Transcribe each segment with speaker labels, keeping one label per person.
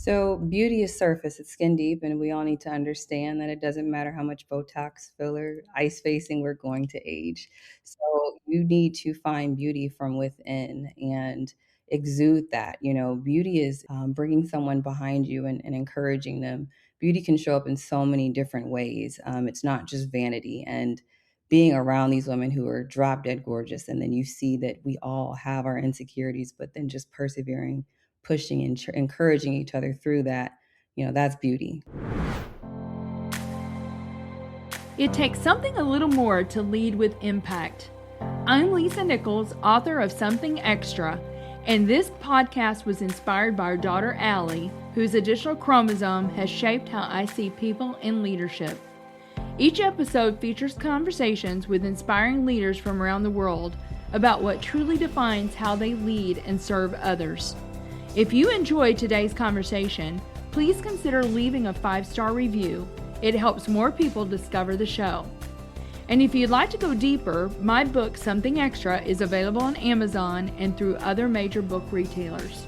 Speaker 1: So beauty is surface, it's skin deep, and we all need to understand that it doesn't matter how much Botox, filler, ice facing we're going to age. So you need to find beauty from within and exude that. Beauty is bringing someone behind you and encouraging them. Beauty can show up in so many different ways. It's not just vanity. And being around these women who are drop dead gorgeous, and then you see that we all have our insecurities, but then just persevering, pushing and encouraging each other through that, that's beauty.
Speaker 2: It takes something a little more to lead with impact. I'm Lisa Nichols, author of Something Extra, and this podcast was inspired by our daughter Allie, whose additional chromosome has shaped how I see people in leadership. Each episode features conversations with inspiring leaders from around the world about what truly defines how they lead and serve others. If you enjoyed today's conversation, please consider leaving a 5-star review. It helps more people discover the show. And if you'd like to go deeper, my book, Something Extra, is available on Amazon and through other major book retailers.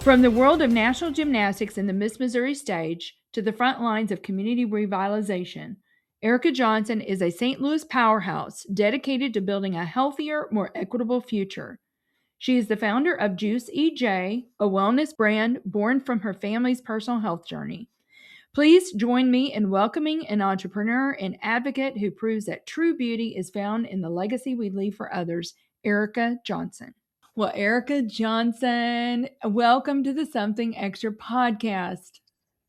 Speaker 2: From the world of national gymnastics and the Miss Missouri stage to the front lines of community revitalization, Erika Johnson is a St. Louis powerhouse dedicated to building a healthier, more equitable future. She is the founder of Juice EJ, a wellness brand born from her family's personal health journey. Please join me in welcoming an entrepreneur and advocate who proves that true beauty is found in the legacy we leave for others, Erika Johnson. Well, Erika Johnson, welcome to the Something Extra podcast.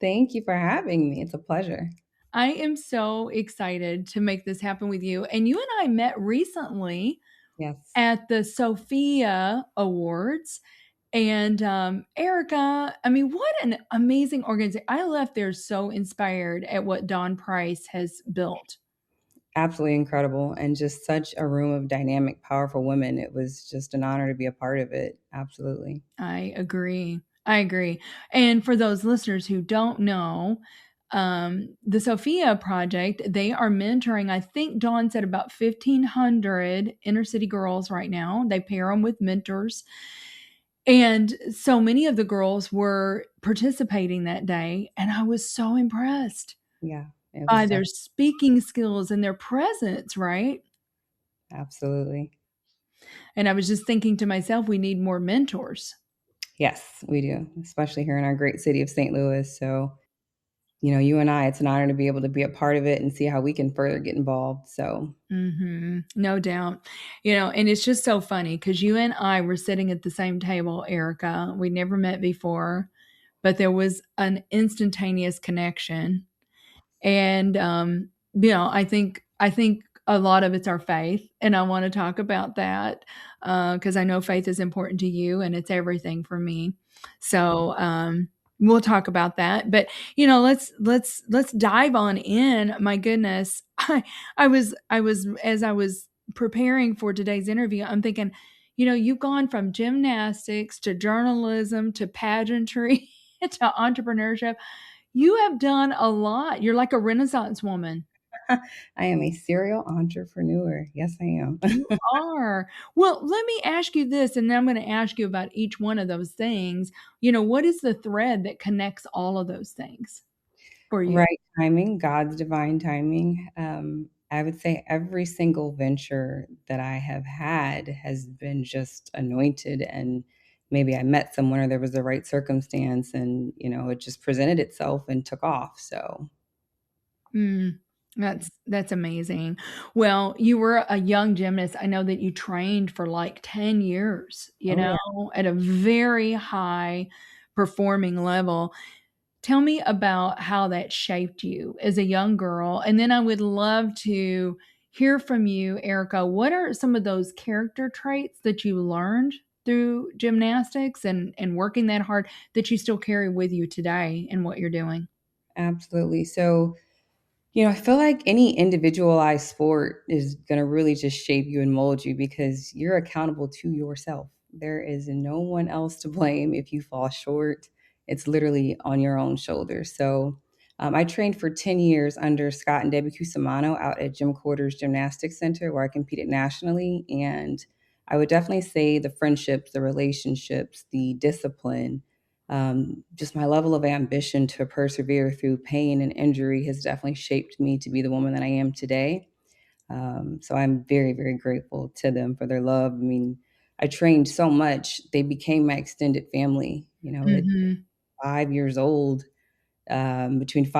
Speaker 1: Thank you for having me. It's a pleasure.
Speaker 2: I am so excited to make this happen with you. And you and I met recently
Speaker 1: Yes.
Speaker 2: at the Sophia Awards. And Erika, what an amazing organization. I left there so inspired at what Dawn Price has built.
Speaker 1: Absolutely incredible. And just such a room of dynamic, powerful women. It was just an honor to be a part of it. Absolutely.
Speaker 2: I agree. And for those listeners who don't know, the Sophia Project, they are mentoring, I think Dawn said about 1,500 inner city girls right now. They pair them with mentors. And so many of the girls were participating that day, and I was so impressed
Speaker 1: Yeah.
Speaker 2: by their speaking skills and their presence, right?
Speaker 1: Absolutely.
Speaker 2: And I was just thinking to myself, we need more mentors.
Speaker 1: Yes, we do, especially here in our great city of St. Louis. So, you and I, it's an honor to be able to be a part of it and see how we can further get involved. So,
Speaker 2: No doubt. And it's just so funny because you and I were sitting at the same table, Erika. We never met before, but there was an instantaneous connection. And I think a lot of it's our faith, and I want to talk about that because I know faith is important to you, and it's everything for me. So we'll talk about that. But let's dive on in. My goodness, I was as I was preparing for today's interview, I'm thinking, you've gone from gymnastics to journalism to pageantry to entrepreneurship. You have done a lot. You're like a Renaissance woman.
Speaker 1: I am a serial entrepreneur. Yes, I am.
Speaker 2: You are. Well, let me ask you this, and then I'm going to ask you about each one of those things. What is the thread that connects all of those things for you?
Speaker 1: Right timing, God's divine timing. I would say every single venture that I have had has been just anointed, and maybe I met someone or there was the right circumstance, and it just presented itself and took off. So
Speaker 2: Mm, that's amazing. Well, you were a young gymnast. I know that you trained for like 10 years,
Speaker 1: oh yeah.
Speaker 2: at a very high performing level. Tell me about how that shaped you as a young girl. And then I would love to hear from you, Erika. What are some of those character traits that you learned through gymnastics and working that hard that you still carry with you today in what you're doing?
Speaker 1: Absolutely. So, I feel like any individualized sport is going to really just shape you and mold you because you're accountable to yourself. There is no one else to blame if you fall short. It's literally on your own shoulders. So, I trained for 10 years under Scott and Debbie Cusimano out at Jim Quarters Gymnastics Center where I competed nationally. And I would definitely say the friendships, the relationships, the discipline, Just my level of ambition to persevere through pain and injury has definitely shaped me to be the woman that I am today. So I'm very, very grateful to them for their love. I mean, I trained so much; they became my extended family. At
Speaker 2: Mhm.
Speaker 1: 5 years old, between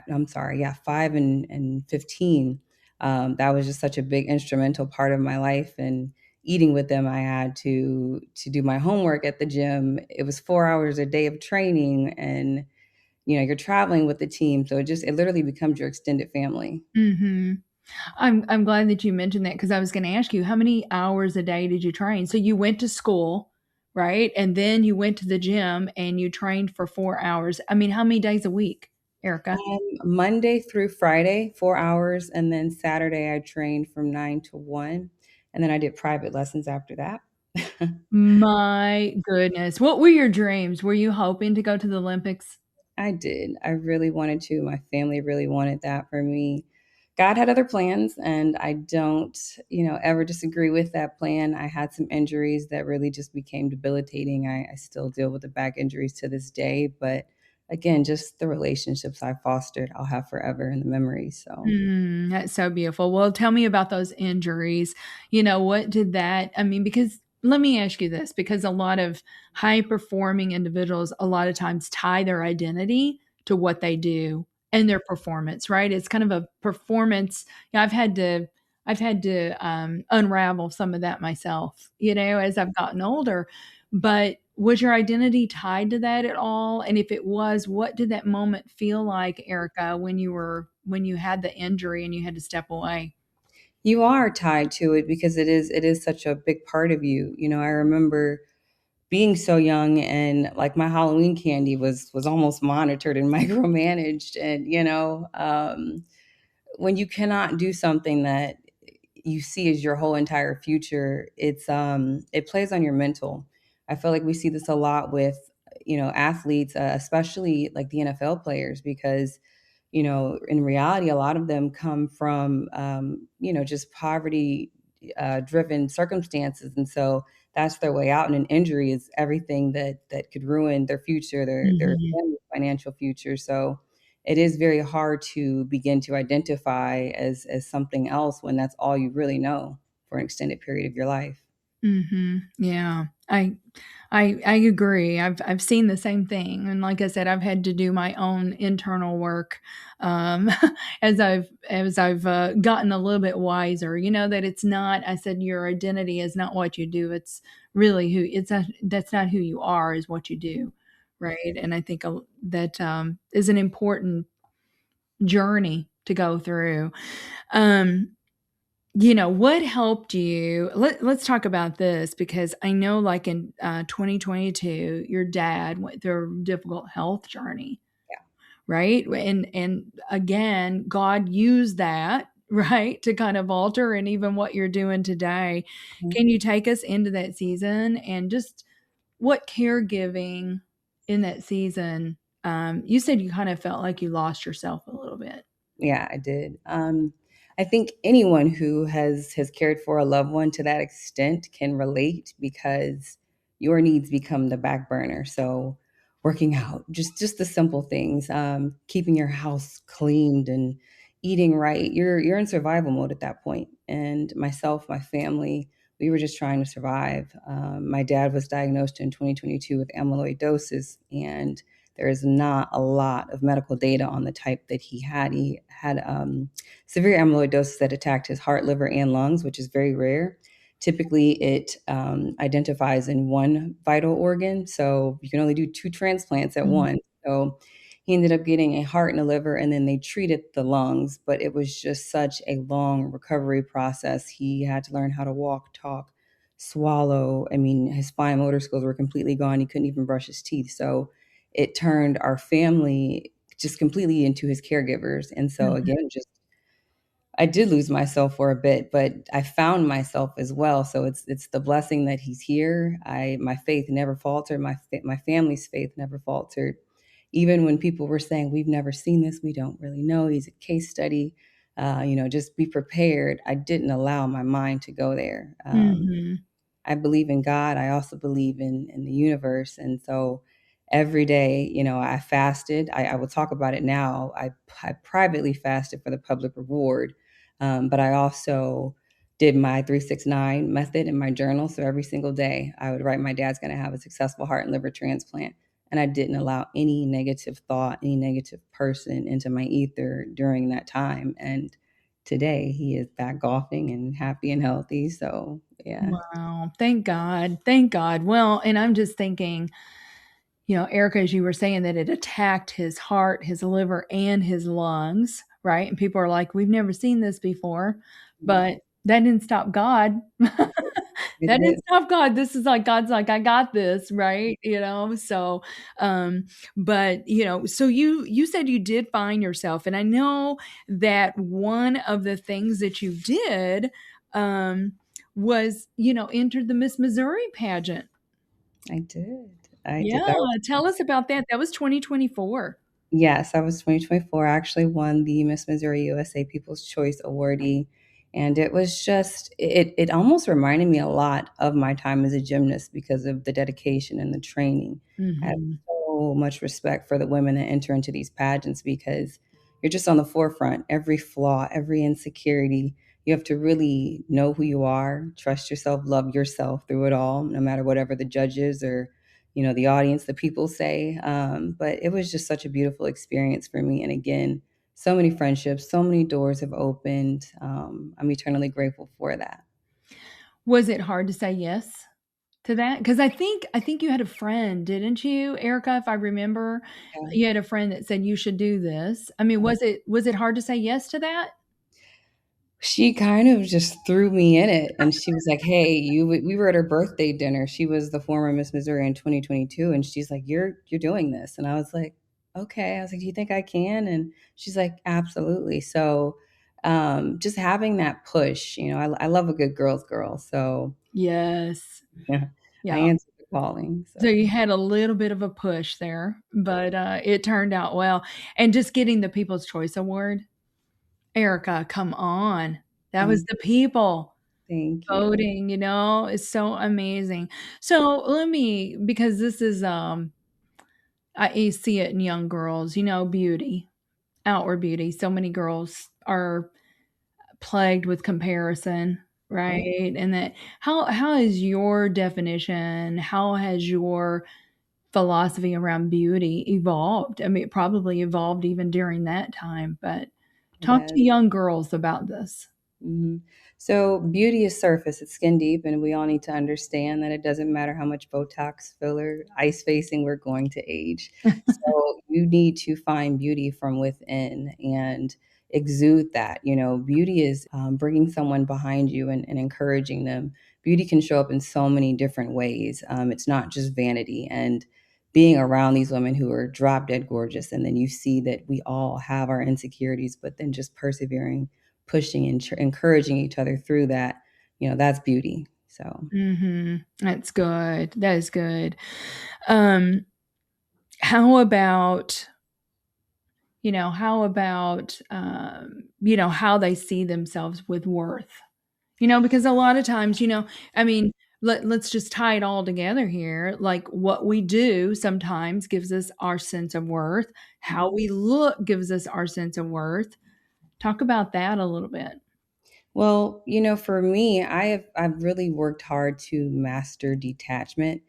Speaker 1: I'm sorry, yeah, 5 and 15. That was just such a big instrumental part of my life. And eating with them, I had to do my homework at the gym. It was 4 hours a day of training, and you're traveling with the team, so it literally becomes your extended family.
Speaker 2: Mhm. I'm glad that you mentioned that because I was gonna ask you, how many hours a day did you train? So you went to school, right? And then you went to the gym and you trained for 4 hours. I mean, how many days a week, Erica?
Speaker 1: Monday through Friday, 4 hours, and then Saturday I trained from 9 to 1, and then I did private lessons after that.
Speaker 2: My goodness. What were your dreams? Were you hoping to go to the Olympics?
Speaker 1: I did. I really wanted to. My family really wanted that for me. God had other plans, and I don't, ever disagree with that plan. I had some injuries that really just became debilitating. I still deal with the back injuries to this day, but again, just the relationships I fostered, I'll have forever in the memories. So
Speaker 2: That's so beautiful. Well, tell me about those injuries. What did that I mean, because let me ask you this, because a lot of high performing individuals a lot of times tie their identity to what they do and their performance, right? It's kind of a performance. I've had to unravel some of that myself, as I've gotten older. But was your identity tied to that at all? And if it was, what did that moment feel like, Erica, when you had the injury and you had to step away?
Speaker 1: you are tied to it because it is such a big part of you. I remember being so young, and like my Halloween candy was almost monitored and micromanaged. And when you cannot do something that you see as your whole entire future, it plays on your mental. I feel like we see this a lot with athletes, especially like the NFL players, because in reality, a lot of them come from, just poverty driven circumstances. And so that's their way out. And an injury is everything that could ruin their future, their
Speaker 2: Mhm.
Speaker 1: family's financial future. So it is very hard to begin to identify as something else when that's all you really know for an extended period of your life.
Speaker 2: Yeah. I agree. I've seen the same thing, and like I said, I've had to do my own internal work, um, as I've gotten a little bit wiser. That it's not. I said your identity is not what you do. It's really who. It's not. That's not who you are. Is what you do, right? And I think that is an important journey to go through. Um, what helped you? Let's talk about this because I know, like in 2022, your dad went through a difficult health journey, right? And again, God used that, right, to kind of alter and even what you're doing today.
Speaker 1: Yeah.
Speaker 2: Can you take us into that season and just what caregiving in that season? You said you kind of felt like you lost yourself a little bit.
Speaker 1: Yeah, I did. I think anyone who has cared for a loved one to that extent can relate because your needs become the back burner. So, working out, just the simple things, keeping your house cleaned and eating right. You're in survival mode at that point. And myself, my family, we were just trying to survive. My dad was diagnosed in 2022 with amyloidosis, and there is not a lot of medical data on the type that he had. He had severe amyloidosis that attacked his heart, liver, and lungs, which is very rare. Typically, it identifies in one vital organ, so you can only do two transplants at
Speaker 2: Mhm.
Speaker 1: once. So he ended up getting a heart and a liver, and then they treated the lungs, but it was just such a long recovery process. He had to learn how to walk, talk, swallow. I mean, his fine motor skills were completely gone. He couldn't even brush his teeth. So it turned our family just completely into his caregivers. And so
Speaker 2: Mhm.
Speaker 1: again, just I did lose myself for a bit, but I found myself as well. So it's the blessing that he's here. My faith never faltered. My family's faith never faltered. Even when people were saying we've never seen this, we don't really know. He's a case study. Just be prepared. I didn't allow my mind to go there.
Speaker 2: Mhm.
Speaker 1: I believe in God. I also believe in the universe. And so every day, I fasted. I will talk about it now. I privately fasted for the public reward, but I also did my 369 method in my journal. So every single day, I would write, my dad's going to have a successful heart and liver transplant. And I didn't allow any negative thought, any negative person into my ether during that time. And today he is back golfing and happy and healthy. So, yeah.
Speaker 2: Wow. Thank God. Thank God. Well, and I'm just thinking, Erika, as you were saying, that it attacked his heart, his liver, and his lungs, right? And people are like, we've never seen this before. But that didn't stop God.
Speaker 1: It
Speaker 2: That didn't
Speaker 1: did.
Speaker 2: stop God. This is like God's like, I got this, right? So um, but so you said you did find yourself, and I know that one of the things that you did um was, entered the Miss Missouri pageant.
Speaker 1: I did. I did.
Speaker 2: Yeah,
Speaker 1: That was
Speaker 2: tell us about that. That was 2024.
Speaker 1: Yes, I was 2024. I actually won the Miss Missouri USA People's Choice Awardee. And it was just, it almost reminded me a lot of my time as a gymnast because of the dedication and the training. I have
Speaker 2: Mhm.
Speaker 1: so much respect for the women that enter into these pageants because you're just on the forefront. Every flaw, every insecurity, you have to really know who you are, trust yourself, love yourself through it all, no matter whatever the judges or the audience, the people say. But it was just such a beautiful experience for me. And again, so many friendships, so many doors have opened. I'm eternally grateful for that.
Speaker 2: Was it hard to say yes to that? Because I think you had a friend, didn't you, Erica? If I remember,
Speaker 1: Yeah.
Speaker 2: you had a friend that said you should do this. I mean, was it hard to say yes to that?
Speaker 1: She kind of just threw me in it, and she was like, "Hey, we were at her birthday dinner. She was the former Miss Missouri in 2022, and she's like, "You're doing this." And I was like, "Okay." I was like, "Do you think I can?" And she's like, "Absolutely." So, just having that push, I love a good girl's girl. So,
Speaker 2: Yes.
Speaker 1: yeah, I
Speaker 2: Yeah.
Speaker 1: answered the calling.
Speaker 2: So
Speaker 1: So,
Speaker 2: you had a little bit of a push there, but it turned out well. And just getting the People's Choice Award, Erica, come on. That was
Speaker 1: thank
Speaker 2: the people
Speaker 1: thank you.
Speaker 2: voting, is so amazing. So let me, because this is I see it in young girls, beauty, outward beauty. So many girls are plagued with comparison,
Speaker 1: Yep.
Speaker 2: right? And that how is your definition, how has your philosophy around beauty evolved? I mean, it probably evolved even during that time, but
Speaker 1: It
Speaker 2: talk to
Speaker 1: has.
Speaker 2: young girls about this.
Speaker 1: Mhm. So beauty is surface, it's skin deep, and we all need to understand that it doesn't matter how much Botox, filler, ice facing we're going to age. So you need to find beauty from within and exude that. Beauty is bringing someone behind you and encouraging them. Beauty can show up in so many different ways. It's not just vanity. And being around these women who are drop dead gorgeous, and then you see that we all have our insecurities, but then just persevering, pushing and encouraging each other through that, that's beauty. So,
Speaker 2: That's good. That is good. Um, how about how they see themselves with worth? Because a lot of times, I mean, let's just tie it all together here. Like what we do sometimes gives us our sense of worth. How
Speaker 1: mhm.
Speaker 2: we look gives us our sense of worth. Talk about that a little bit.
Speaker 1: Well, for me, I've really worked hard to master detachment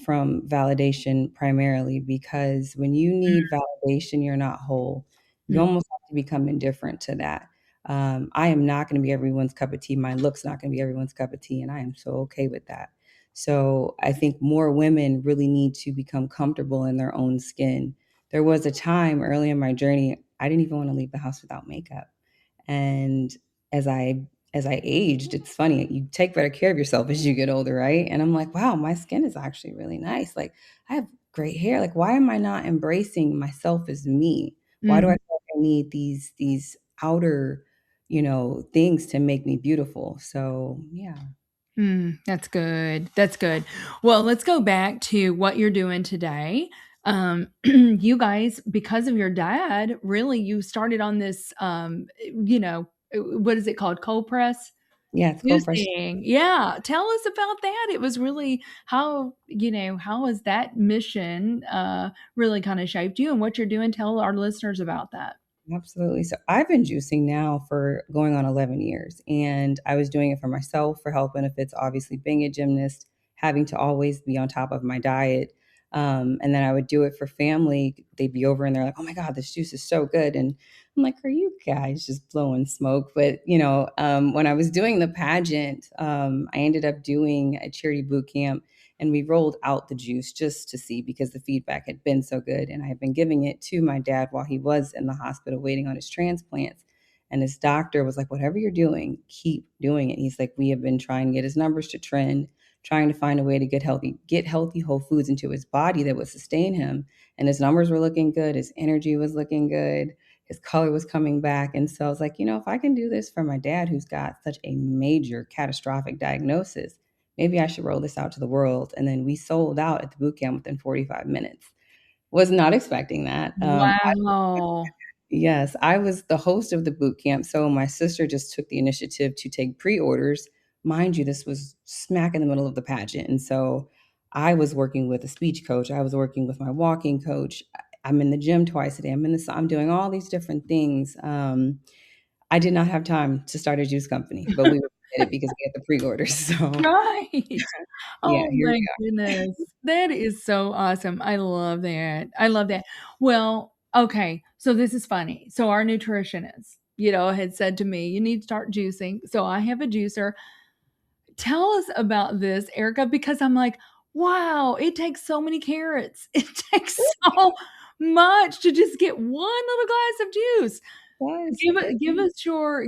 Speaker 1: from validation primarily because when you need validation, you're not whole. You
Speaker 2: Mm,
Speaker 1: almost have to become indifferent to that. I am not going to be everyone's cup of tea. My look's not going to be everyone's cup of tea, and I am so okay with that. So I think more women really need to become comfortable in their own skin. There was a time early in my journey, I didn't even want to leave the house without makeup. And as I aged, it's funny, you take better care of yourself as you get older, right? And I'm like, wow, my skin is actually really nice. Like I have great hair. Like, why am I not embracing myself as me? Why do I
Speaker 2: mhm.
Speaker 1: feel like I need these outer, things to make me beautiful? So yeah.
Speaker 2: That's good. That's good. Well, let's go back to what you're doing today. You guys, because of your dad, really, you started on this, what is it called? Cold press?
Speaker 1: Yeah, it's cold pressed.
Speaker 2: Juicing. Yeah, tell us about that. It was really how has that mission, really kinda shaped you and what you're doing? Tell our listeners about that.
Speaker 1: Absolutely. So I've been juicing now for going on 11 years, and I was doing it for myself for health benefits, obviously being a gymnast, having to always be on top of my diet. And then I would do it for family. They'd be over and they're like, oh my God, this juice is so good. And I'm like, are you guys just blowing smoke? But, when I was doing the pageant, I ended up doing a charity boot camp and we rolled out the juice just to see because the feedback had been so good. And I had been giving it to my dad while he was in the hospital waiting on his transplants. And his doctor was like, whatever you're doing, keep doing it. He's like, we have been trying to get his numbers to trend, trying to find a way to get healthy whole foods into his body that would sustain him. And his numbers were looking good. His energy was looking good. His color was coming back. And so I was like, if I can do this for my dad who's got such a major catastrophic diagnosis, maybe I should roll this out to the world. And then we sold out at the boot camp within 45 minutes. Was not expecting that.
Speaker 2: Wow.
Speaker 1: Yes, I was the host of the boot camp. So my sister just took the initiative to take pre-orders. Mind you, this was smack in the middle of the pageant. And so I was working with a speech coach. I was working with my walking coach. I'm in the gym twice a day. I'm doing all these different things. I did not have time to start a juice company, but we did it because we had the pre-orders. So
Speaker 2: Right.
Speaker 1: yeah,
Speaker 2: Oh
Speaker 1: here
Speaker 2: my
Speaker 1: we
Speaker 2: goodness. That is so awesome. I love that. I love that. Well, okay, so this is funny. So our nutritionist, had said to me, "You need to start juicing." So I have a juicer. Tell us about this, Erica, because I'm like, "Wow, it takes so many carrots. It takes so much to just get one little glass of juice."
Speaker 1: was.
Speaker 2: Give us your,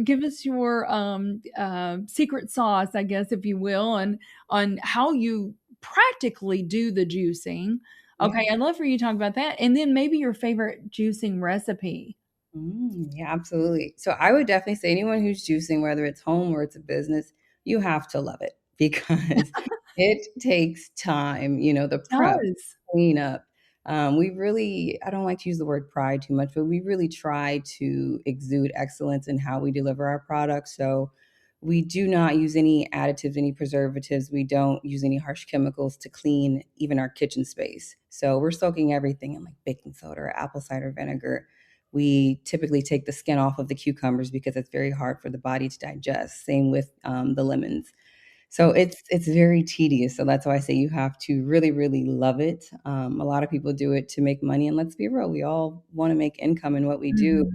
Speaker 2: secret sauce, I guess, if you will, on how you practically do the juicing.
Speaker 1: Yeah.
Speaker 2: Okay, I'd love for you to talk about that, and then maybe your favorite juicing recipe.
Speaker 1: Yeah, absolutely. So I would definitely say anyone who's juicing, whether it's home or it's a business, you have to love it because it takes time, the prep,
Speaker 2: Does.
Speaker 1: clean up. I don't like to use the word pride too much, but we really try to exude excellence in how we deliver our products. So we do not use any additives, any preservatives. We don't use any harsh chemicals to clean even our kitchen space. So we're soaking everything in like baking soda or apple cider vinegar. We typically take the skin off of the cucumbers because it's very hard for the body to digest. Same with the lemons. So it's very tedious. So that's why I say you have to really, really love it. A lot of people do it to make money, and let's be real, we all want to make income in what we do.
Speaker 2: Mhm.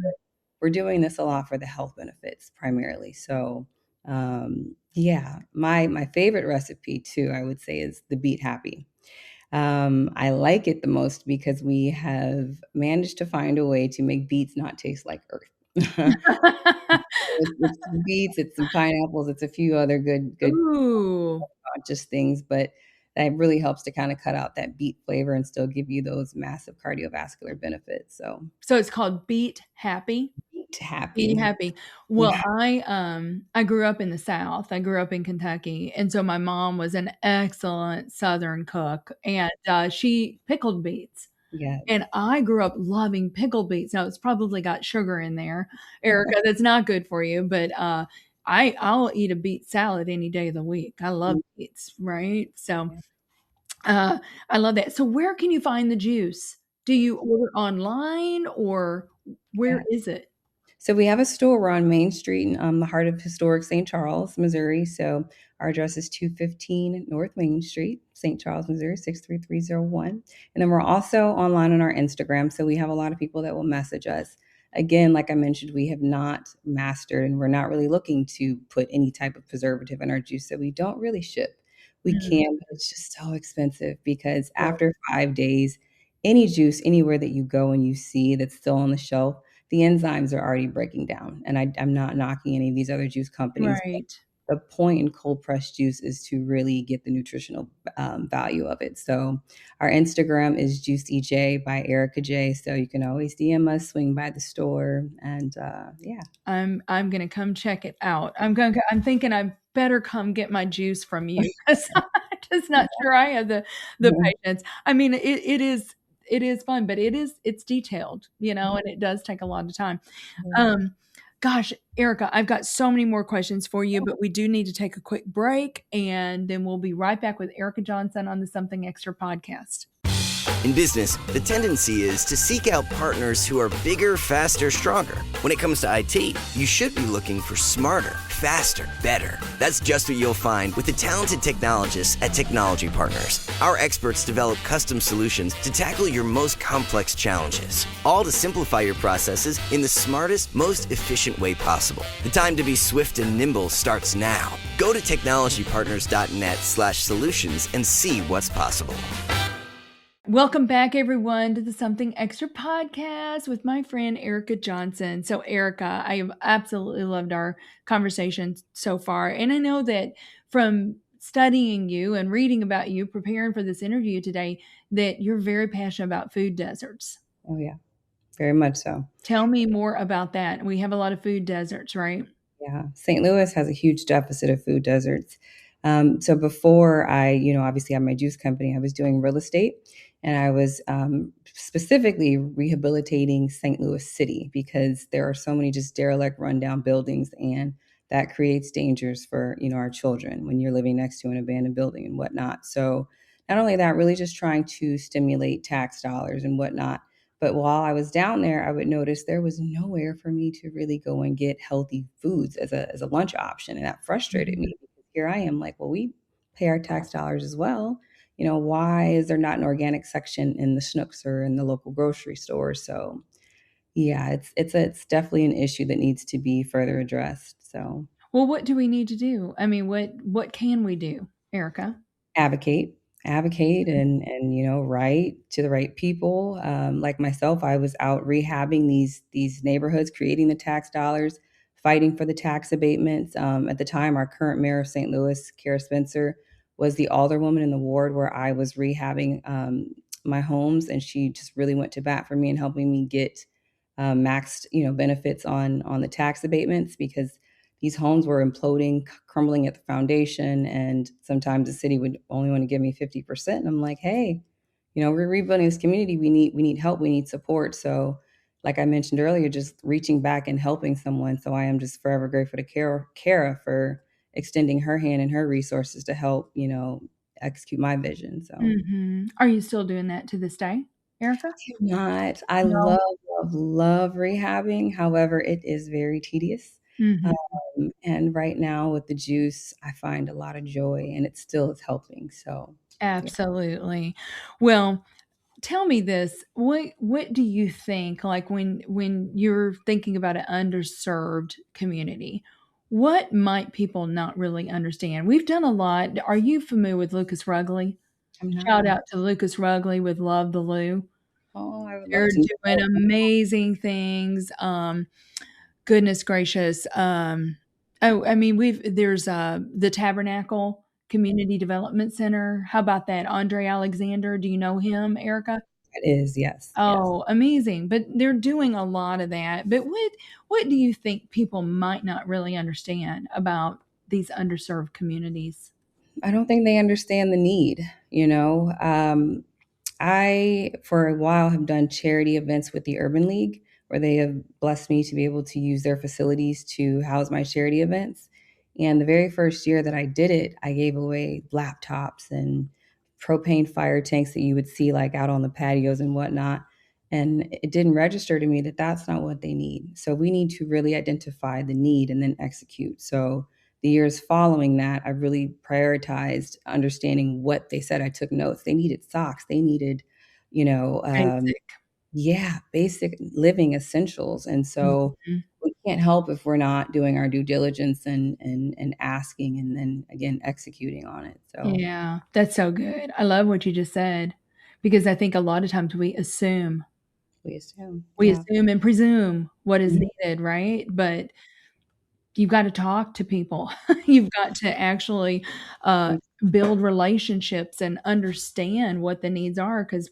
Speaker 1: We're doing this a lot for the health benefits primarily. So yeah, my favorite recipe too, I would say, is the Beet Happy. I like it the most because we have managed to find a way to make beets not taste like earth. It's some beets, it's some pineapples, it's a few other good
Speaker 2: Ooh.
Speaker 1: conscious things, but that really helps to kinda cut out that beet flavor and still give you those massive cardiovascular benefits. So,
Speaker 2: So it's called Beet Happy?
Speaker 1: Beet
Speaker 2: Be
Speaker 1: Happy.
Speaker 2: happy. Well,
Speaker 1: Yeah,
Speaker 2: I grew up in the South. I grew up in Kentucky, and so my mom was an excellent Southern cook, and, she pickled beets,
Speaker 1: yes.
Speaker 2: and I grew up loving pickled beets. Now, it's probably got sugar in there, Erica, that's not good for you, but, I'll eat a beet salad any day of the week. I love
Speaker 1: Mm,
Speaker 2: beets, right? So,
Speaker 1: yeah.
Speaker 2: uh, I love that. So where can you find the juice? Do you order online or where
Speaker 1: Yeah.
Speaker 2: is it?
Speaker 1: So we have a store on Main Street in the heart of historic St. Charles, Missouri. So our address is 215 North Main Street, St. Charles, Missouri, 63301. And then we're also online on our Instagram. So we have a lot of people that will message us. Again, like I mentioned, we have not mastered and we're not really looking to put any type of preservative in our juice. So we don't really ship. We
Speaker 2: Mm,
Speaker 1: can, but it's just so expensive because after 5 days, any juice, anywhere that you go and you see that's still on the shelf, the enzymes are already breaking down. And I'm not knocking any of these other juice companies.
Speaker 2: right.
Speaker 1: The point in cold pressed juice is to really get the nutritional value of it. So our Instagram is JuiceEJ by Erika J. So you can always DM us, swing by the store, and yeah.
Speaker 2: I'm gonna come check it out. I'm thinking I better come get my juice from you 'cause I'm just not sure I have the patience. I mean, it is fun, but it's detailed, and it does take a lot of time.
Speaker 1: Yeah.
Speaker 2: Um, Gosh, Erika, I've got so many more questions for you, but we do need to take a quick break, and then we'll be right back with Erika Johnson on the Something Extra podcast.
Speaker 3: In business, the tendency is to seek out partners who are bigger, faster, stronger. When it comes to IT, you should be looking for smarter, faster, better. That's just what you'll find with the talented technologists at Technology Partners. Our experts develop custom solutions to tackle your most complex challenges, all to simplify your processes in the smartest, most efficient way possible. The time to be swift and nimble starts now. Go to technologypartners.net/solutions and see what's possible.
Speaker 2: Welcome back, everyone, to the Something Extra podcast with my friend Erika Johnson. So, Erika, I have absolutely loved our conversation so far. And I know that from studying you and reading about you, preparing for this interview today, that you're very passionate about food deserts.
Speaker 1: Oh, yeah, very much so.
Speaker 2: Tell me more about that. We have a lot of food deserts, right?
Speaker 1: Yeah, St. Louis has a huge deficit of food deserts. So before I, obviously had my juice company, I was doing real estate, and I was specifically rehabilitating St. Louis City because there are so many just derelict, rundown buildings, and that creates dangers for our children when you're living next to an abandoned building and whatnot. So not only that, really just trying to stimulate tax dollars and whatnot. But while I was down there, I would notice there was nowhere for me to really go and get healthy foods as a lunch option. And that frustrated me because here I am like, well, we pay our tax dollars as well. Why is there not an organic section in the Schnucks or in the local grocery store? So yeah, it's definitely an issue that needs to be further addressed. So
Speaker 2: Well, what do we need to do? I mean, what can we do, Erika?
Speaker 1: advocate and write to the right people. Like myself, I was out rehabbing these neighborhoods, creating the tax dollars, fighting for the tax abatements. At the time, our current mayor of St. Louis, Kara Spencer, was the alderwoman in the ward where I was rehabbing my homes, and she just really went to bat for me and helping me get maxed benefits on the tax abatements because these homes were imploding, crumbling at the foundation, and sometimes the city would only want to give me 50%. And I'm like, hey, we're rebuilding this community. We need help. We need support. So, like I mentioned earlier, just reaching back and helping someone. So I am just forever grateful to Kara for extending her hand and her resources to help, execute my vision. So
Speaker 2: Are you still doing that to this day, Erika?
Speaker 1: not. I
Speaker 2: No.
Speaker 1: love rehabbing. However, it is very tedious.
Speaker 2: Mhm.
Speaker 1: And right now with the juice, I find a lot of joy and it still is helping. So, yeah.
Speaker 2: Absolutely. Well, tell me this, what do you think, like, when you're thinking about an underserved community, what might people not really understand? We've done a lot. Are you familiar with Lucas Rugley?
Speaker 1: I'm
Speaker 2: Shout
Speaker 1: not.
Speaker 2: out to Lucas Rugley with Love the Lou.
Speaker 1: Oh, I would love
Speaker 2: They're
Speaker 1: to
Speaker 2: doing
Speaker 1: know.
Speaker 2: amazing things. Goodness gracious. Oh, I mean, there's the Tabernacle Community Development Center. How about that? Andre Alexander. Do you know him, Erica?
Speaker 1: It is, yes, yes.
Speaker 2: Oh, amazing. But they're doing a lot of that. But what do you think people might not really understand about these underserved communities?
Speaker 1: I don't think they understand the need. I, for a while, have done charity events with the Urban League where they have blessed me to be able to use their facilities to house my charity events. And the very first year that I did it, I gave away laptops and propane fire tanks that you would see like out on the patios and whatnot. And it didn't register to me that that's not what they need. So we need to really identify the need and then execute. So the years following that, I really prioritized understanding what they said. I took notes. They needed socks. They needed, you know, um,
Speaker 2: Basic.
Speaker 1: yeah, basic living essentials. And so
Speaker 2: Mhm.
Speaker 1: we can't help if we're not doing our due diligence and asking and then again executing on it. So
Speaker 2: Yeah, that's so good. I love what you just said because I think a lot of times
Speaker 1: we assume,
Speaker 2: we
Speaker 1: yeah,
Speaker 2: assume and presume what is
Speaker 1: mhm,
Speaker 2: needed, right? But you've got to talk to people. You've got to actually uh,
Speaker 1: mm,
Speaker 2: build relationships and understand what the needs are because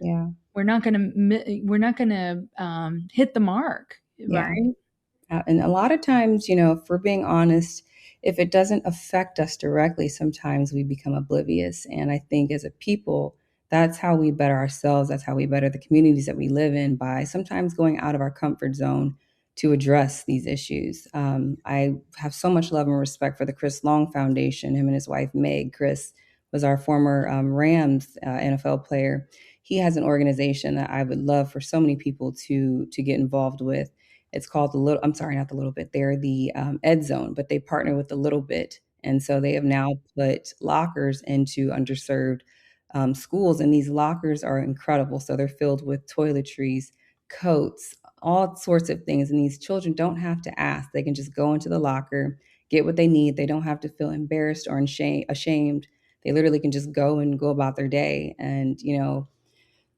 Speaker 1: yeah.
Speaker 2: we're not gonna hit the mark,
Speaker 1: Yeah.
Speaker 2: right?
Speaker 1: And a lot of times, if we're being honest, if it doesn't affect us directly, sometimes we become oblivious. And I think as a people, that's how we better ourselves. That's how we better the communities that we live in by sometimes going out of our comfort zone to address these issues. I have so much love and respect for the Chris Long Foundation. Him and his wife Meg. Chris was our former Rams NFL player. He has an organization that I would love for so many people to get involved with. It's called the Little. I'm sorry, not the Little Bit. They're the Ed Zone, but they partner with the Little Bit, and so they have now put lockers into underserved schools, and these lockers are incredible. So they're filled with toiletries, coats, all sorts of things. And these children don't have to ask. They can just go into the locker, get what they need. They don't have to feel embarrassed or ashamed. They literally can just go and go about their day. And,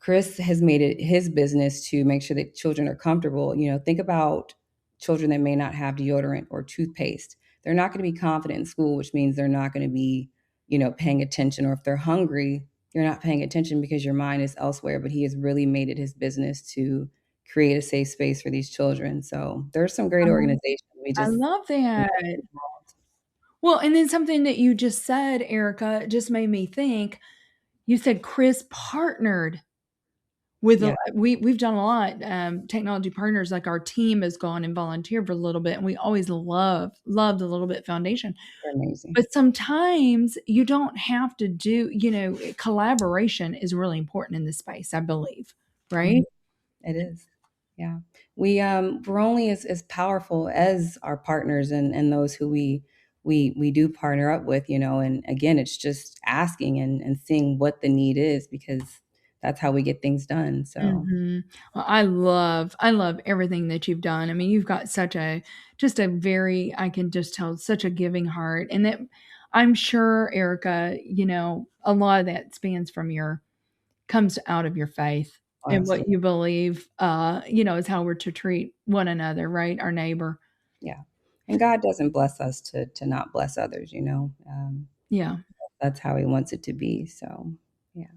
Speaker 1: Chris has made it his business to make sure that children are comfortable. Think about children that may not have deodorant or toothpaste. They're not going to be confident in school, which means they're not going to be, paying attention. Or if they're hungry, you're not paying attention because your mind is elsewhere. But he has really made it his business to create a safe space for these children. So there's some great
Speaker 2: Oh,
Speaker 1: organizations. We
Speaker 2: I
Speaker 1: just
Speaker 2: love that. Well, and then something that you just said, Erica, just made me think. You said Chris partnered with
Speaker 1: yeah,
Speaker 2: we've done a lot, technology partners, like our team has gone and volunteered for a little bit, and we always loved the Little Bit Foundation.
Speaker 1: they're amazing.
Speaker 2: But sometimes you don't have to do, collaboration is really important in this space, I believe, right?
Speaker 1: Mhm. It is. Yeah. We're only as powerful as our partners and those who we do partner up with, and again, it's just asking and seeing what the need is, because that's how we get things done. So
Speaker 2: Mhm. Well, I love everything that you've done. I mean, you've got just a very, I can just tell, such a giving heart, and that I'm sure, Erica, a lot of that spans from comes out of your faith and what
Speaker 1: absolutely.
Speaker 2: you believe, is how we're to treat one another, right? Our neighbor.
Speaker 1: Yeah. And God doesn't bless us to not bless others.
Speaker 2: Yeah.
Speaker 1: That's how he wants it to be. So yeah.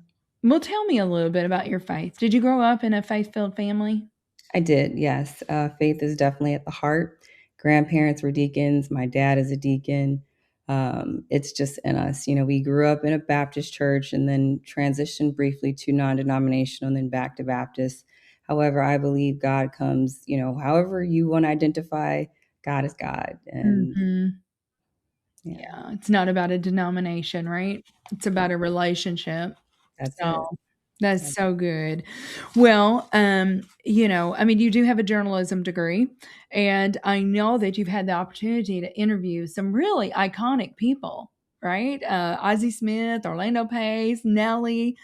Speaker 2: Well, tell me a little bit about your faith. Did you grow up in a faith-filled family?
Speaker 1: I did, yes. Faith is definitely at the heart. Grandparents were deacons. My dad is a deacon. It's just in us. We grew up in a Baptist church and then transitioned briefly to non-denominational and then back to Baptist. However, I believe God comes, however you want to identify, God is God. And
Speaker 2: Mhm.
Speaker 1: yeah,
Speaker 2: Yeah, it's not about a denomination, right? It's about a relationship.
Speaker 1: that's
Speaker 2: So,
Speaker 1: it.
Speaker 2: that's
Speaker 1: That's,
Speaker 2: so good. Well, I mean, you do have a journalism degree, and I know that you've had the opportunity to interview some really iconic people, right? Ozzie Smith, Orlando Pace, Nelly.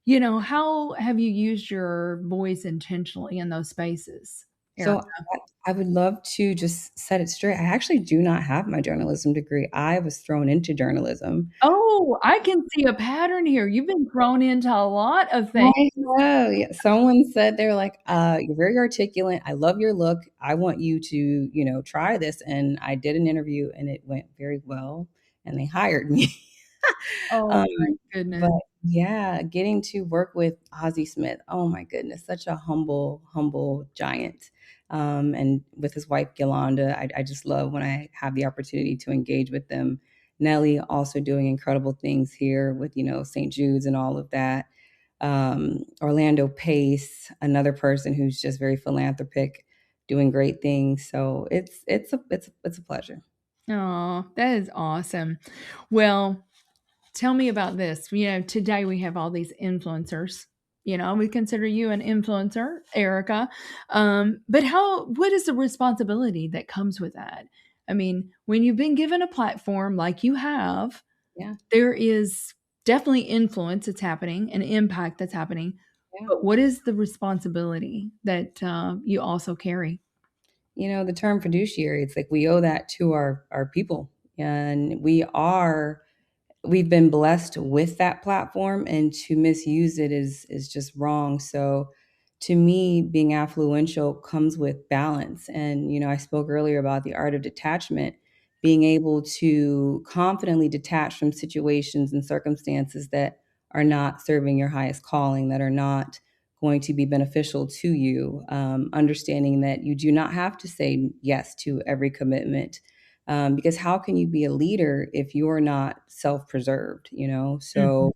Speaker 2: How have you used your voice intentionally in those spaces, Erica?
Speaker 1: so I would love to just set it straight. I actually do not have my journalism degree. I was thrown into journalism.
Speaker 2: Oh, I can see a pattern here. You've been thrown into a lot of things.
Speaker 1: I know, yeah. Someone said they were like, "You're very articulate. I love your look. I want you to, try this." And I did an interview, and it went very well, and they hired me.
Speaker 2: Oh
Speaker 1: Um,
Speaker 2: my
Speaker 1: but
Speaker 2: goodness.
Speaker 1: yeah, getting to work with Ozzie Smith, oh my goodness, such a humble, humble giant. And with his wife Yolanda, I just love when I have the opportunity to engage with them. Nelly also doing incredible things here with, St. Jude's and all of that. Orlando Pace, another person who's just very philanthropic, doing great things. So it's a pleasure.
Speaker 2: Oh, that is awesome. Well, tell me about this. Today we have all these influencers. We consider you an influencer, Erica. But what is the responsibility that comes with that? I mean, when you've been given a platform like you have,
Speaker 1: Yeah,
Speaker 2: there is definitely influence that's happening, an impact that's happening.
Speaker 1: yeah.
Speaker 2: But what is the responsibility that you also carry?
Speaker 1: The term fiduciary, it's like we owe that to our people, and we've been blessed with that platform, and to misuse it is just wrong. So to me, being affluential comes with balance. And I spoke earlier about the art of detachment, being able to confidently detach from situations and circumstances that are not serving your highest calling, that are not going to be beneficial to you. Understanding that you do not have to say yes to every commitment, because how can you be a leader if you're not self-preserved?
Speaker 2: Mhm.
Speaker 1: So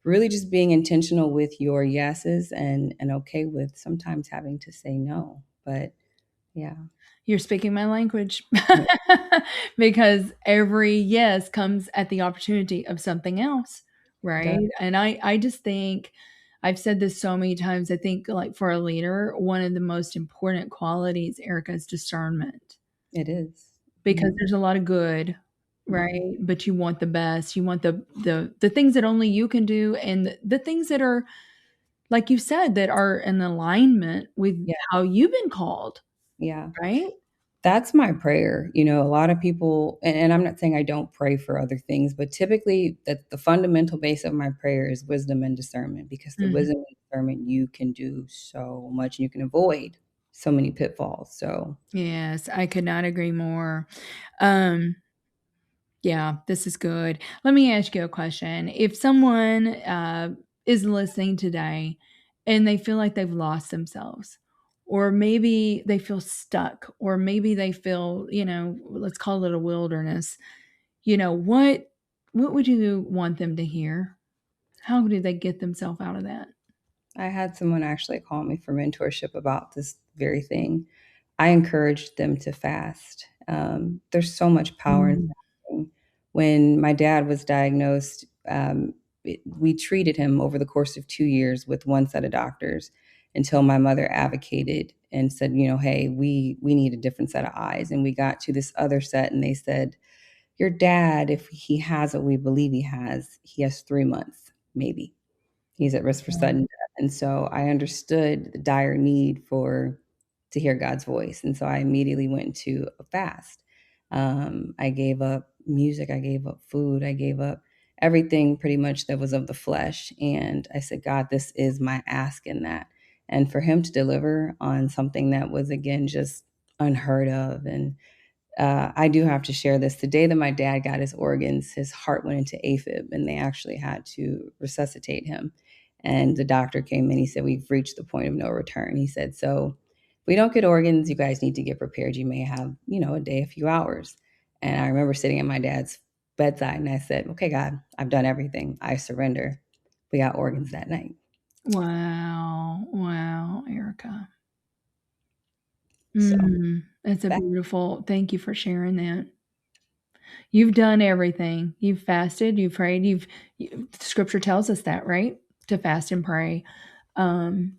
Speaker 1: really just being intentional with your yeses and okay with sometimes having to say no. But Yeah.
Speaker 2: You're speaking my language
Speaker 1: Yeah.
Speaker 2: because every yes comes at the opportunity of something else,
Speaker 1: It does.
Speaker 2: right? And I just think I've said this so many times. I think like for a leader, one of the most important qualities, Erica, is discernment
Speaker 1: It is.
Speaker 2: because
Speaker 1: Mhm.
Speaker 2: there's a lot of good,
Speaker 1: Mhm.
Speaker 2: right? But you want the best. You want the things that only you can do and the things that are like you said that are in alignment with
Speaker 1: Yeah.
Speaker 2: how you've been called,
Speaker 1: Yeah.
Speaker 2: right?
Speaker 1: That's my prayer. A lot of people, and I'm not saying I don't pray for other things, but typically the fundamental base of my prayer is wisdom and discernment, because the
Speaker 2: Mhm.
Speaker 1: wisdom and discernment, you can do so much and you can avoid so many pitfalls. So
Speaker 2: Yes, I could not agree more. Um, yeah, this is good. Let me ask you a question. If someone is listening today and they feel like they've lost themselves, or maybe they feel stuck, or maybe they feel, let's call it a wilderness, what would you want them to hear? How do they get themselves out of that?
Speaker 1: I had someone actually call me for mentorship about this very thing. I encouraged them to fast. There's so much power in
Speaker 2: Mm.
Speaker 1: fasting. When my dad was diagnosed, we treated him over the course of 2 years with one set of doctors until my mother advocated and said, hey, we need a different set of eyes. And we got to this other set, and they said, your dad, if he has what we believe he has 3 months, maybe. He's at risk for sudden death. And so I understood the dire need to hear God's voice. And so I immediately went into a fast. I gave up music, I gave up food, I gave up everything pretty much that was of the flesh. And I said, God, this is my ask in that. And for him to deliver on something that was, again, just unheard of. And I do have to share this. The day that my dad got his organs, his heart went into AFib, and they actually had to resuscitate him. And the doctor came in. He said, we've reached the point of no return. He said, so if we don't get organs, you guys need to get prepared. You may have, a day, a few hours. And I remember sitting at my dad's bedside, and I said, okay, God, I've done everything. I surrender. We got organs that night.
Speaker 2: Wow. Wow, Erica.
Speaker 1: So
Speaker 2: That's a
Speaker 1: that,
Speaker 2: beautiful thank you for sharing that. You've done everything. You've fasted, you've prayed, scripture tells us that, right? To fast and pray. Um,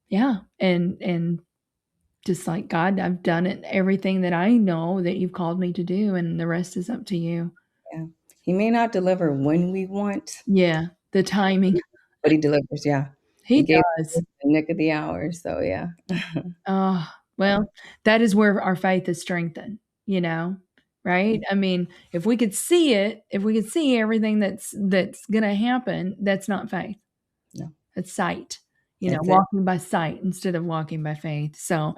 Speaker 2: yeah, and just like God, I've done it everything that I know that you've called me to do, and the rest is up to you.
Speaker 1: yeah. He may not deliver when we want,
Speaker 2: Yeah, the timing.
Speaker 1: but he delivers. Yeah. He
Speaker 2: He
Speaker 1: gave
Speaker 2: does.
Speaker 1: us the nick of the hour. So yeah.
Speaker 2: Oh, well, that is where our faith is strengthened, you know, right? I mean, if we could see everything that's gonna happen, that's not faith.
Speaker 1: No,
Speaker 2: It's sight,
Speaker 1: that's it.
Speaker 2: walking by sight instead of walking by faith. So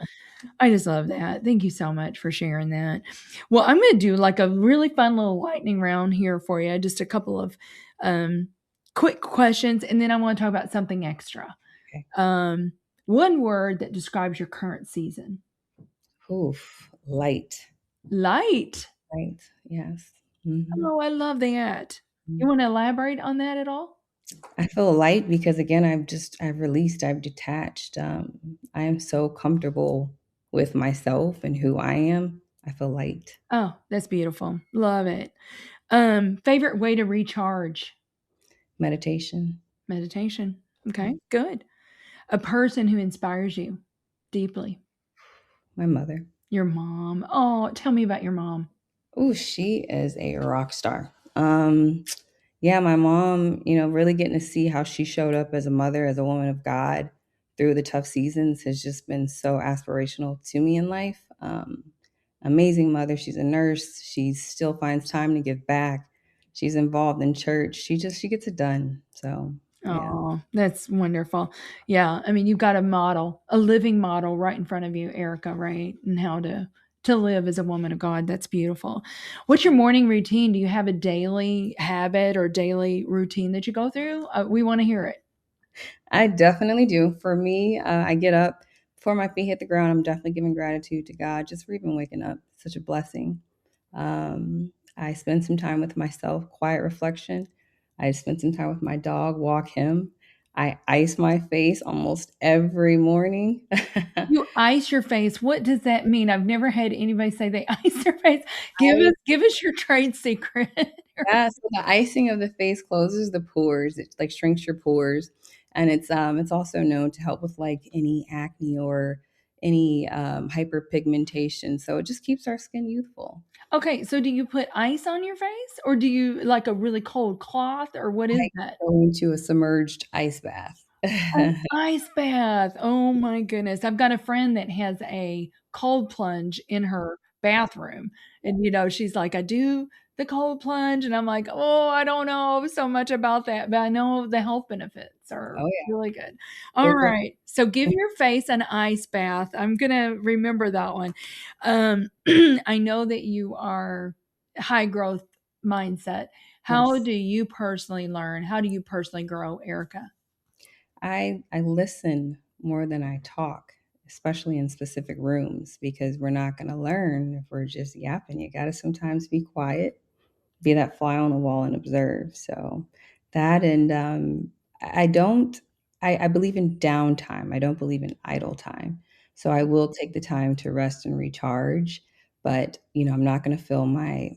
Speaker 2: I just love that. Thank you so much for sharing that. Well, I'm gonna do like a really fun little lightning round here for you. Just a couple of um, quick questions, and then I want to talk about something extra.
Speaker 1: Okay.
Speaker 2: Um, one word that describes your current season.
Speaker 1: Oof. Light.
Speaker 2: Light.
Speaker 1: Right. Yes. Mhm.
Speaker 2: Oh, I love that. You
Speaker 1: Mm.
Speaker 2: want to elaborate on that at all?
Speaker 1: I feel light because, again, I've released, I've detached. I am so comfortable with myself and who I am. I feel light.
Speaker 2: Oh, that's beautiful. Love it. Favorite way to recharge?
Speaker 1: Meditation.
Speaker 2: Meditation. Okay, good. A person who inspires you deeply.
Speaker 1: My mother.
Speaker 2: Your mom. Oh, tell me about your mom.
Speaker 1: Oh, she is a rock star. Yeah, my mom, really getting to see how she showed up as a mother, as a woman of God through the tough seasons has just been so aspirational to me in life. Amazing mother. She's a nurse. She still finds time to give back. She's involved in church. She gets it done. So yeah,
Speaker 2: Oh, that's wonderful. Yeah, I mean, you've got a model, a living model right in front of you, Erica, right? And how to live as a woman of God. That's beautiful. What's your morning routine? Do you have a daily habit or daily routine that you go through? We want to hear it.
Speaker 1: I definitely do. For me, I get up before my feet hit the ground. I'm definitely giving gratitude to God just for even waking up. Such a blessing. I spend some time with myself, quiet reflection. I spend some time with my dog, walk him. I ice my face almost every morning.
Speaker 2: You ice your face. What does that mean? I've never had anybody say they ice their face. Give us your trade secret.
Speaker 1: Yeah, so the icing of the face closes the pores. It like shrinks your pores, and it's also known to help with like any acne or any hyperpigmentation. So it just keeps our skin youthful.
Speaker 2: Okay, so do you put ice on your face or do you like a really cold cloth or what is
Speaker 1: I
Speaker 2: that?
Speaker 1: go into a submerged ice bath.
Speaker 2: An ice bath. Oh my goodness. I've got a friend that has a cold plunge in her bathroom. And, she's like, I do the cold plunge. And I'm like, oh, I don't know so much about that, but I know the health benefits are
Speaker 1: Oh yeah,
Speaker 2: really good. All
Speaker 1: there's a
Speaker 2: right. So give your face an ice bath. I'm going to remember that one. I know that you are high growth mindset. How
Speaker 1: yes.
Speaker 2: do you personally learn? How do you personally grow, Erica?
Speaker 1: I listen more than I talk, especially in specific rooms, because we're not going to learn if we're just yapping. You got to sometimes be quiet, be that fly on the wall and observe. So that and I don't I believe in downtime. I don't believe in idle time. So I will take the time to rest and recharge, but I'm not going to fill my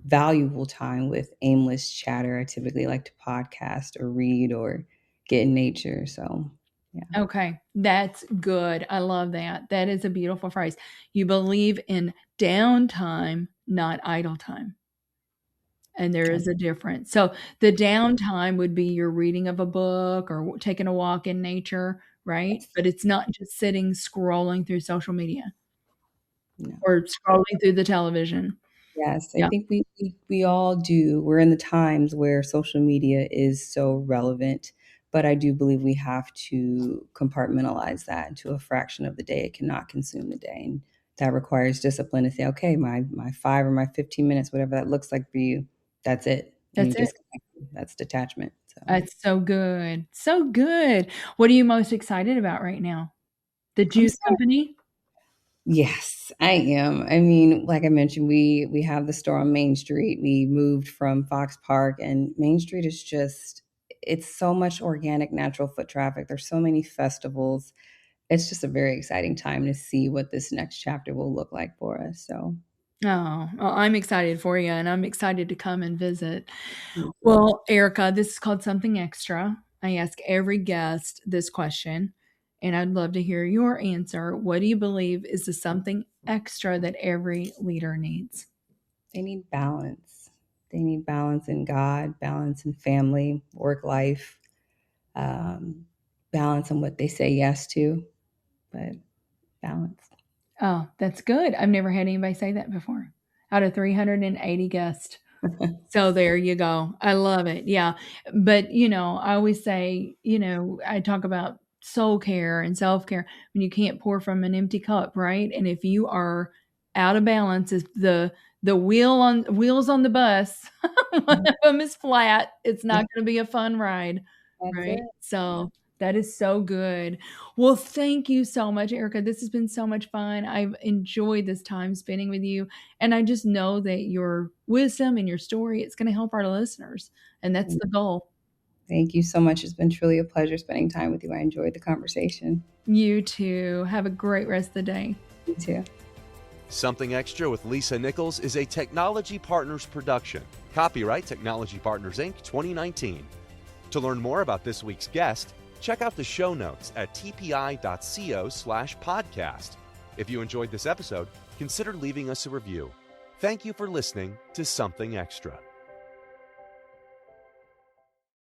Speaker 1: valuable time with aimless chatter. I typically like to podcast or read or get in nature. So yeah.
Speaker 2: Okay, that's good. I love that. That is a beautiful phrase. You believe in downtime, not idle time. And there is a difference. So the downtime would be your reading of a book or taking a walk in nature, right?
Speaker 1: Yes.
Speaker 2: But it's not just sitting scrolling through social media
Speaker 1: No.
Speaker 2: or scrolling through the television.
Speaker 1: Yes, I
Speaker 2: Yeah,
Speaker 1: think we all do. We're in the times where social media is so relevant, but I do believe we have to compartmentalize that into a fraction of the day. It cannot consume the day, and that requires discipline to say, okay, my 5 or my 15 minutes, whatever that looks like for you, that's it, and you
Speaker 2: that's it.
Speaker 1: disconnect. That's detachment. So
Speaker 2: That's so good. So good. What are you most excited about right now? The
Speaker 1: I'm
Speaker 2: juice
Speaker 1: sorry.
Speaker 2: company?
Speaker 1: Yes, I am. I mean, like I mentioned, we have the store on Main Street. We moved from Fox Park, and Main Street is just it's so much organic, natural foot traffic. There's so many festivals. It's just a very exciting time to see what this next chapter will look like for us. So,
Speaker 2: Oh, well, I'm excited for you, and I'm excited to come and visit.
Speaker 1: me too.
Speaker 2: Well, Erica, this is called Something Extra. I ask every guest this question, and I'd love to hear your answer. What do you believe is the something extra that every leader needs?
Speaker 1: They need balance. They need balance in God, balance in family, work life, um, balance on what they say yes to, but balance.
Speaker 2: Oh, that's good. I've never had anybody say that before. Out of 380 guests. So there you go. I love it. Yeah. But, I always say, I talk about soul care and self-care when you can't pour from an empty cup, right? And if you are out of balance, if the wheels on the bus, one of them is flat, it's not going to be a fun ride,
Speaker 1: That's
Speaker 2: right?
Speaker 1: it.
Speaker 2: So that is so good. Well, thank you so much, Erica. This has been so much fun. I've enjoyed this time spending with you. And I just know that your wisdom and your story, it's going to help our listeners. And that's
Speaker 1: Yeah.
Speaker 2: the goal.
Speaker 1: Thank you so much. It's been truly a pleasure spending time with you. I enjoyed the conversation.
Speaker 2: You too. Have a great rest of the day.
Speaker 1: You too.
Speaker 4: Something Extra with Lisa Nichols is a Technology Partners production. Copyright Technology Partners, Inc. 2019. To learn more about this week's guest, check out the show notes at tpi.co/podcast. If you enjoyed this episode, consider leaving us a review. Thank you for listening to Something Extra.